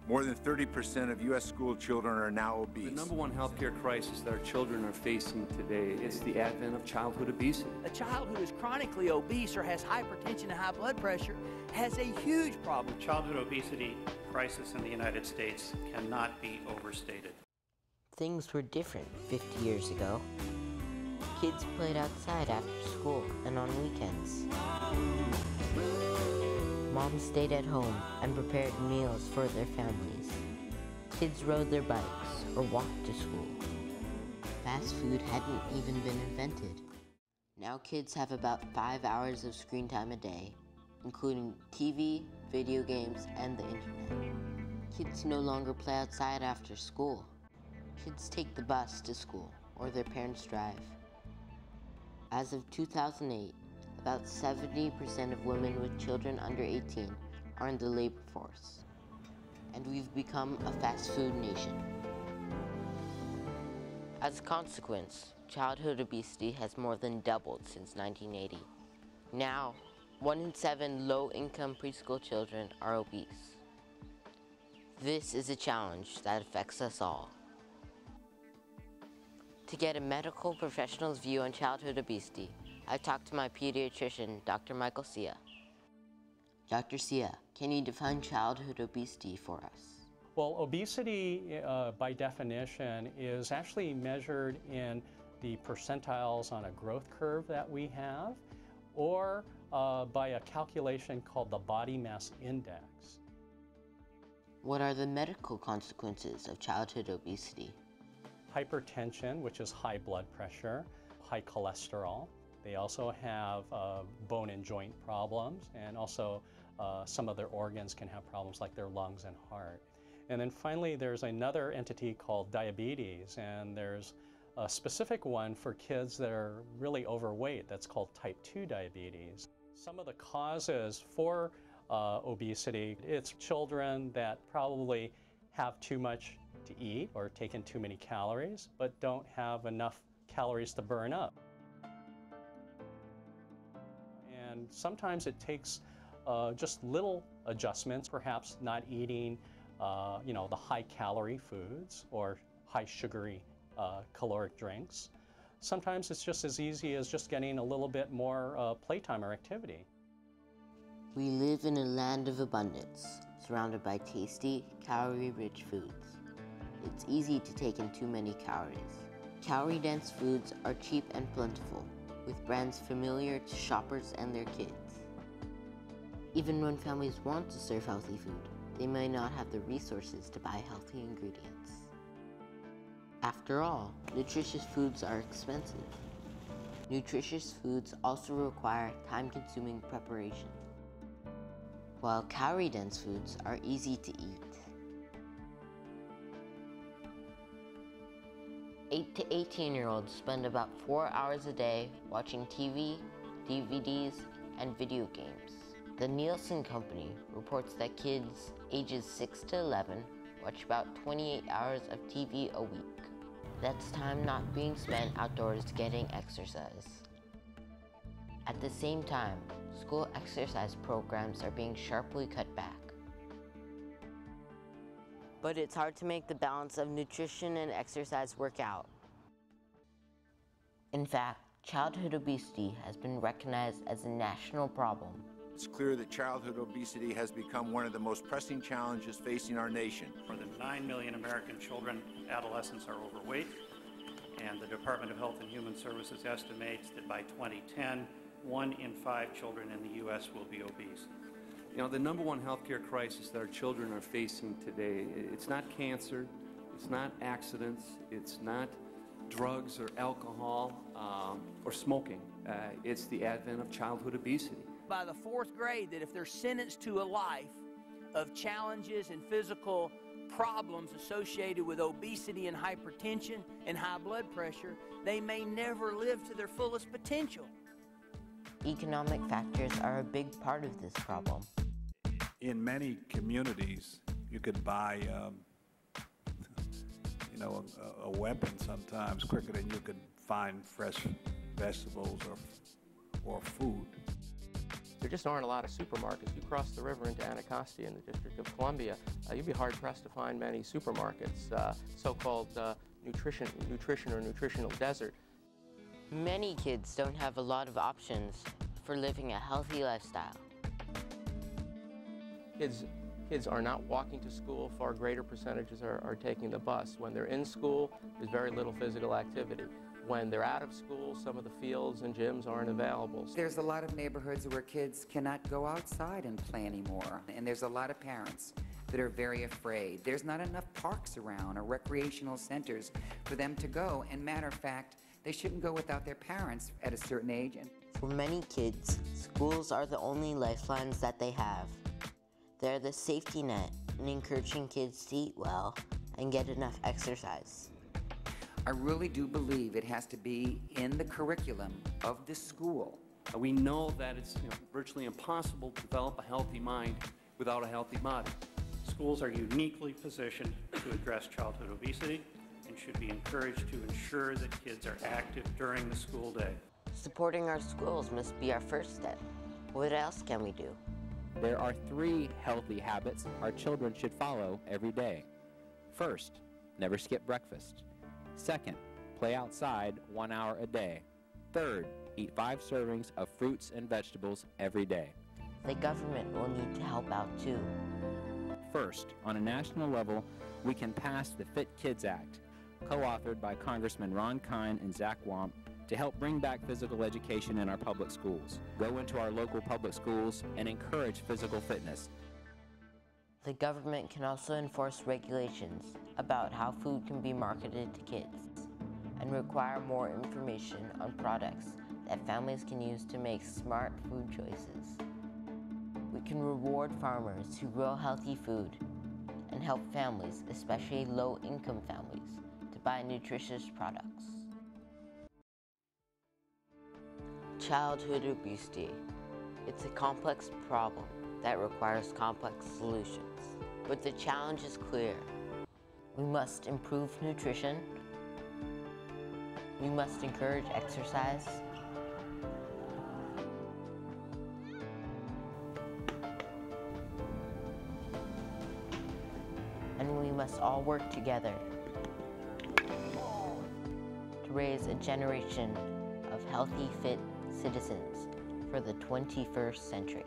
More than 30% of U.S. school children are now obese. The number one healthcare crisis that our children are facing today is the advent of childhood obesity. A child who is chronically obese or has hypertension and high blood pressure has a huge problem. The childhood obesity crisis in the United States cannot be overstated. Things were different 50 years ago. Kids played outside after school and on weekends. Moms stayed at home and prepared meals for their families. Kids rode their bikes or walked to school. Fast food hadn't even been invented. Now kids have about 5 hours of screen time a day, including TV, video games, and the internet. Kids no longer play outside after school. Kids take the bus to school, or their parents drive. As of 2008, about 70% of women with children under 18 are in the labor force, and we've become a fast food nation. As a consequence, childhood obesity has more than doubled since 1980. Now, 1 in 7 low-income preschool children are obese. This is a challenge that affects us all. To get a medical professional's view on childhood obesity, I talked to my pediatrician, Dr. Michael Sia. Dr. Sia, can you define childhood obesity for us? Well, obesity, by definition, is actually measured in the percentiles on a growth curve that we have, or by a calculation called the body mass index. What are the medical consequences of childhood obesity? Hypertension, which is high blood pressure, high cholesterol. They also have bone and joint problems, and also some of their organs can have problems like their lungs and heart. And then finally, there's another entity called diabetes, and there's a specific one for kids that are really overweight that's called type 2 diabetes. Some of the causes for obesity, it's children that probably have too much to eat or taken too many calories, but don't have enough calories to burn up. And sometimes it takes just little adjustments, perhaps not eating the high-calorie foods or high-sugary caloric drinks. Sometimes it's just as easy as just getting a little bit more playtime or activity. We live in a land of abundance, surrounded by tasty, calorie-rich foods. It's easy to take in too many calories. Calorie-dense foods are cheap and plentiful, with brands familiar to shoppers and their kids. Even when families want to serve healthy food, they may not have the resources to buy healthy ingredients. After all, nutritious foods are expensive. Nutritious foods also require time-consuming preparation, while calorie-dense foods are easy to eat. 8 to 18-year-olds spend about 4 hours a day watching TV, DVDs, and video games. The Nielsen Company reports that kids ages 6 to 11 watch about 28 hours of TV a week. That's time not being spent outdoors getting exercise. At the same time, school exercise programs are being sharply cut back. But it's hard to make the balance of nutrition and exercise work out. In fact, childhood obesity has been recognized as a national problem. It's clear that childhood obesity has become one of the most pressing challenges facing our nation. More than 9 million American children and adolescents are overweight, and the Department of Health and Human Services estimates that by 2010, 1 in 5 children in the U.S. will be obese. You know, the number one healthcare crisis that our children are facing today, it's not cancer, it's not accidents, it's not drugs or alcohol or smoking. It's the advent of childhood obesity. By the 4th grade, that if they're sentenced to a life of challenges and physical problems associated with obesity and hypertension and high blood pressure, they may never live to their fullest potential. Economic factors are a big part of this problem. In many communities, you could buy, a weapon sometimes quicker than you could find fresh vegetables or food. There just aren't a lot of supermarkets. You cross the river into Anacostia in the District of Columbia, you'd be hard-pressed to find many supermarkets, so-called nutrition or nutritional desert. Many kids don't have a lot of options for living a healthy lifestyle. Kids are not walking to school. Far greater percentages are taking the bus. When they're in school, there's very little physical activity. When they're out of school, some of the fields and gyms aren't available. There's a lot of neighborhoods where kids cannot go outside and play anymore, and there's a lot of parents that are very afraid. There's not enough parks around or recreational centers for them to go, and matter of fact, they shouldn't go without their parents at a certain age. For many kids, schools are the only lifelines that they have. They're the safety net in encouraging kids to eat well and get enough exercise. I really do believe it has to be in the curriculum of the school. We know that it's virtually impossible to develop a healthy mind without a healthy body. Schools are uniquely positioned to address childhood obesity and should be encouraged to ensure that kids are active during the school day. Supporting our schools must be our first step. What else can we do? There are 3 healthy habits our children should follow every day. First, never skip breakfast. Second, play outside 1 hour a day. Third, eat 5 servings of fruits and vegetables every day. The government will need to help out too. First, on a national level, we can pass the Fit Kids Act, co-authored by Congressman Ron Kine and Zach Wamp, to help bring back physical education in our public schools. Go into our local public schools and encourage physical fitness. The government can also enforce regulations about how food can be marketed to kids and require more information on products that families can use to make smart food choices. We can reward farmers who grow healthy food and help families, especially low-income families, to buy nutritious products. Childhood obesity. It's a complex problem that requires complex solutions. But the challenge is clear. We must improve nutrition. We must encourage exercise. And we must all work together to raise a generation of healthy, fit citizens for the 21st century.